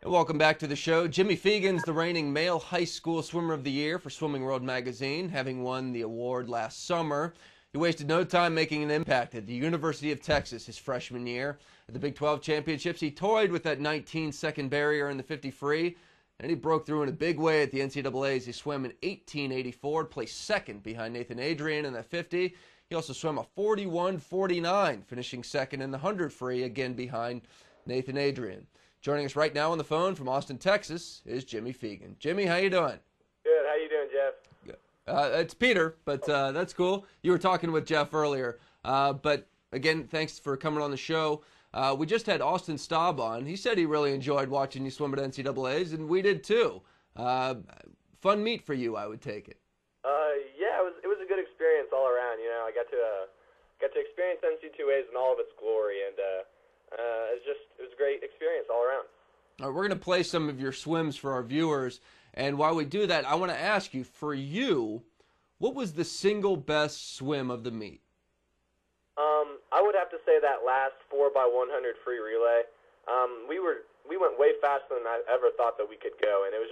And welcome back to the show. Jimmy Feigen's the reigning male high school swimmer of the year for Swimming World magazine, having won the award last summer. He wasted no time making an impact at the University of Texas his freshman year. At the Big 12 championships, he toyed with that 19-second barrier in the 50 free, and he broke through in a big way at the NCAAs. He swam in 1884, placed second behind Nathan Adrian in that 50. He also swam a 41.49, finishing second in the 100 free, again behind Nathan Adrian. Joining us right now on the phone from Austin, Texas, is Jimmy Feigen. Jimmy, how you doing? Good. How you doing, Jeff? Good. It's Peter, but that's cool. You were talking with Jeff earlier. But, again, thanks for coming on the show. We just had Austin Staab on. He said he really enjoyed watching you swim at NCAAs, and we did too. Fun meet for you, I would take it. Yeah, it was a good experience all around. You know, I got to experience NCAAs in all of its glory, and it was a great experience all around. All right, we're going to play some of your swims for our viewers, and while we do that, I want to ask you, for you, what was the single best swim of the meet? I would have to say that last 4x100 free relay. We went way faster than I ever thought that we could go, and it was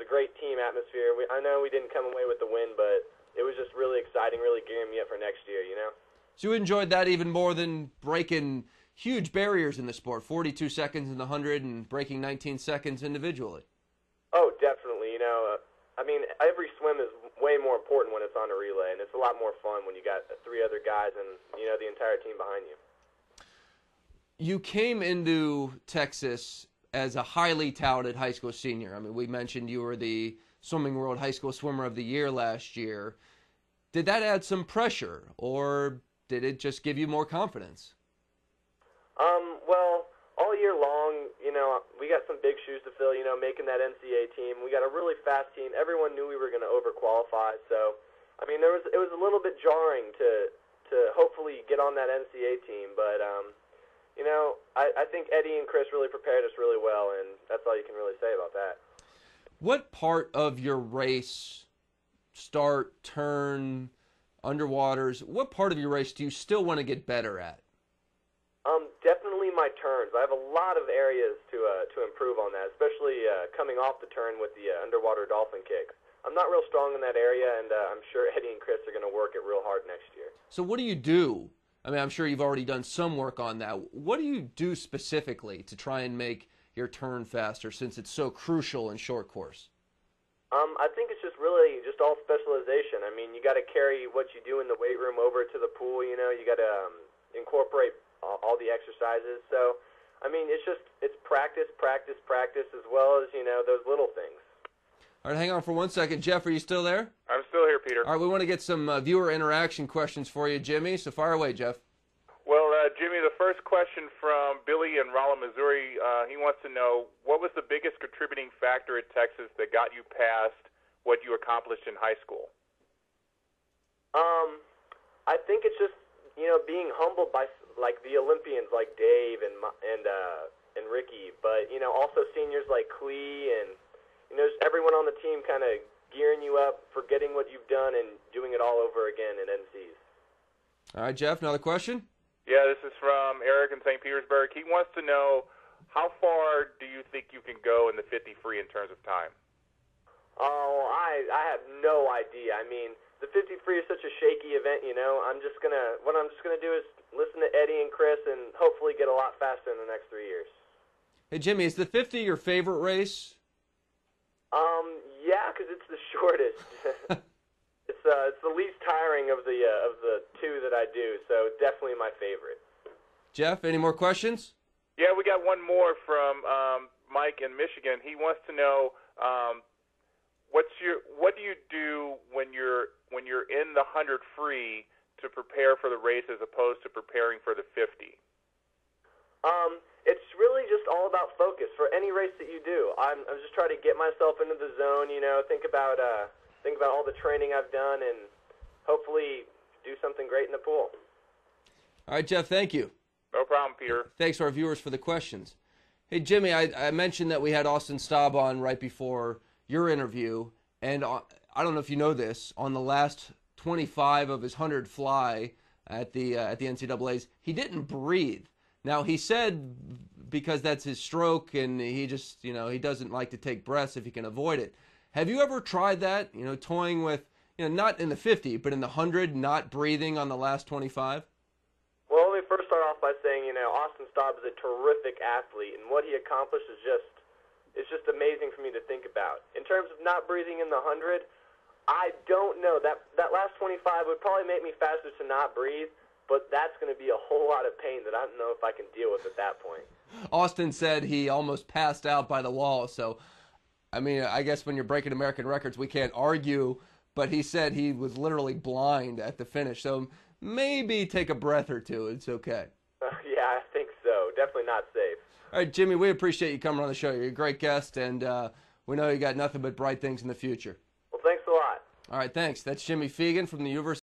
a great team atmosphere. I know we didn't come away with the win, but it was just really exciting, really gearing me up for next year, you know? So you enjoyed that even more than breaking huge barriers in the sport, 42 seconds in the 100 and breaking 19 seconds individually. Oh, definitely. You know, I mean, every swim is way more important when it's on a relay, and it's a lot more fun when you got three other guys and, you know, the entire team behind you. You came into Texas as a highly touted high school senior. I mean, we mentioned you were the Swimming World High School Swimmer of the Year last year. Did that add some pressure, or did it just give you more confidence? Well, all year long, you know, we got some big shoes to fill, you know, making that NCAA team. We got a really fast team. Everyone knew we were going to overqualify. So, I mean, it was a little bit jarring to hopefully get on that NCAA team. But, you know, I think Eddie and Chris really prepared us really well, and that's all you can really say about that. What part of your race, start, turn, underwaters, what part of your race do you still want to get better at? Definitely my turns. I have a lot of areas to improve on that, especially coming off the turn with the underwater dolphin kick. I'm not real strong in that area, and I'm sure Eddie and Chris are going to work it real hard next year. So what do you do? I mean, I'm sure you've already done some work on that. What do you do specifically to try and make your turn faster, since it's so crucial in short course? I think it's just really just all specialization. I mean, you got to carry what you do in the weight room over to the pool. You know, you got to incorporate all the exercises. So, I mean, it's practice, as well as, you know, those little things. All right, hang on for 1 second. Jeff, are you still there? I'm still here, Peter. All right, we want to get some viewer interaction questions for you, Jimmy, so fire away, Jeff. Well, Jimmy, the first question from Billy in Rolla, Missouri, he wants to know, what was the biggest contributing factor at Texas that got you past what you accomplished in high school? I think it's just, you know, being humbled by, like, the Olympians like Dave and Ricky, but, you know, also seniors like Clee and, you know, just everyone on the team kind of gearing you up, forgetting what you've done and doing it all over again at NCs. All right, Jeff, another question? Yeah, this is from Eric in St. Petersburg. He wants to know, how far do you think you can go in the 50 free in terms of time? Oh, I have no idea. I mean, the 50 free is such a shaky event, you know. What I'm just gonna do is listen to Eddie and Chris and hopefully get a lot faster in the next 3 years. Hey, Jimmy, is the 50 your favorite race? Yeah, because it's the shortest. It's the least tiring of the two that I do, so definitely my favorite. Jeff, any more questions? Yeah, we got one more from Mike in Michigan. He wants to know, what do you do when you're in the 100 free to prepare for the race as opposed to preparing for the 50? It's really just all about focus for any race that you do. I'm just trying to get myself into the zone, you know, think about all the training I've done and hopefully do something great in the pool. All right, Jeff, thank you. No problem, Peter. Thanks to our viewers for the questions. Hey, Jimmy, I mentioned that we had Austin Staab on right before your interview, and I don't know if you know this, on the last 25 of his 100 fly at the NCAAs, he didn't breathe. Now, he said because that's his stroke, and he just, he doesn't like to take breaths if he can avoid it. Have you ever tried that, toying with, not in the 50, but in the 100, not breathing on the last 25? Well, let me first start off by saying, Austin Staab is a terrific athlete, and what he accomplished is just amazing for me to think about. In terms of not breathing in the 100, I don't know. That last 25 would probably make me faster to not breathe, but that's going to be a whole lot of pain that I don't know if I can deal with at that point. Austin said he almost passed out by the wall, so, I guess when you're breaking American records, we can't argue, but he said he was literally blind at the finish, so maybe take a breath or two. It's okay. Yeah, I think so. Definitely not safe. All right, Jimmy, we appreciate you coming on the show. You're a great guest, and we know you got nothing but bright things in the future. Well, thanks a lot. All right, thanks. That's Jimmy Feigen from the University